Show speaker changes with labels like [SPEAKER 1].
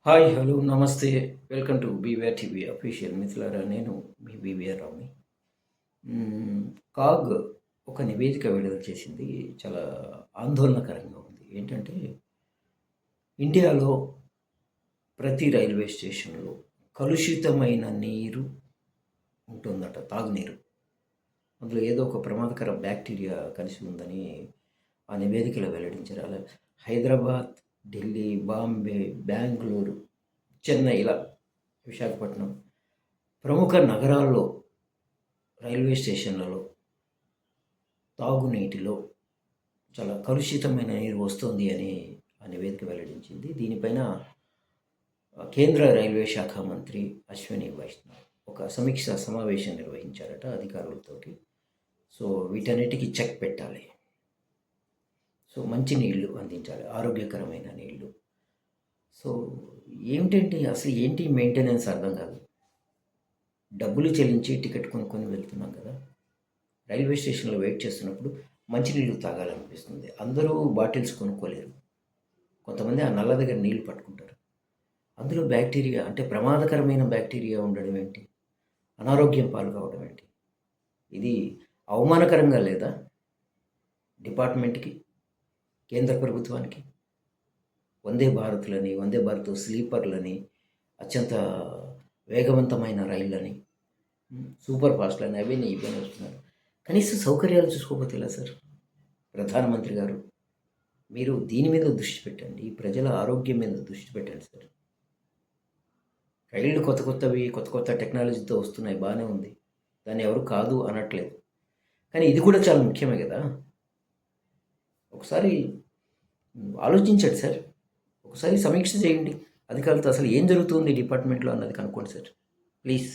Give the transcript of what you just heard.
[SPEAKER 1] Hi, hello, నమస్తే. Welcome to BVR TV official. మిత్రులారా, నేను మీ బీవీఆర్ రావుని. హ్మ్, కాగ్ ఒక నివేదిక విడుదల చేసింది. చాలా ఆందోళనకరంగా ఉంది. ఏంటంటే, ఇండియాలో ప్రతి రైల్వే స్టేషన్‌లో కలుషితమైన నీరు ఉంటుందట, తాగునీరు. అందులో ఏదో ఒక ప్రమాదకర బ్యాక్టీరియా కలిసి ఉందని ఆ నివేదికలో వెల్లడించారు. అలా హైదరాబాద్, ఢిల్లీ, బాంబే, బెంగుళూరు, చెన్నై ఇలా విశాఖపట్నం ప్రముఖ నగరాల్లో రైల్వే స్టేషన్లలో తాగునీటిలో చాలా కలుషితమైన నీరు వస్తుంది అని ఆ నివేదిక వెల్లడించింది. దీనిపైన కేంద్ర రైల్వే శాఖ మంత్రి అశ్విని వైష్ణవ్ ఒక సమీక్ష సమావేశం నిర్వహించారట అధికారులతోటి. సో వీటన్నిటికీ చెక్ పెట్టాలి. సో మంచి నీళ్లు అందించాలి, ఆరోగ్యకరమైన నీళ్లు. సో ఏమిటంటే అసలు ఏంటి మెయింటెనెన్స్ అర్థం కాదు. డబ్బులు చెల్లించి టికెట్ కొనుక్కొని వెళ్తున్నాం కదా, రైల్వే స్టేషన్లో వెయిట్ చేస్తున్నప్పుడు మంచినీళ్ళు తాగాలనిపిస్తుంది. అందరూ బాటిల్స్ కొనుక్కోలేరు. కొంతమంది ఆ నల్ల దగ్గర నీళ్లు పట్టుకుంటారు. అందులో బ్యాక్టీరియా, అంటే ప్రమాదకరమైన బ్యాక్టీరియా ఉండడం ఏంటి? అనారోగ్యం పాలు కావడం ఏంటి? ఇది అవమానకరంగా లేదా డిపార్ట్మెంట్కి, కేంద్ర ప్రభుత్వానికి? వందే భారత్లని, వందే భారత్ స్లీపర్లని, అత్యంత వేగవంతమైన రైళ్ళని, సూపర్ ఫాస్ట్లని అవన్నీ ఇవన్నీ వస్తున్నారు. కనీస సౌకర్యాలు చూసుకోకపోతే ఎలా సార్? ప్రధానమంత్రి గారు, మీరు దీని మీద దృష్టి పెట్టండి, ప్రజల ఆరోగ్యం మీద దృష్టి పెట్టండి సార్. రైళ్ళు కొత్త కొత్తవి, కొత్త కొత్త టెక్నాలజీతో వస్తున్నాయి, బాగానే ఉంది, దాన్ని ఎవరు కాదు అనట్లేదు. కానీ ఇది కూడా చాలా ముఖ్యమే కదా. ఒకసారి ఆలోచించండి సార్. ఒకసారి సమీక్ష చేయండి అధికారులతో, అసలు ఏం జరుగుతుంది డిపార్ట్మెంట్లో అన్నది కనుక్కోండి సార్, ప్లీజ్.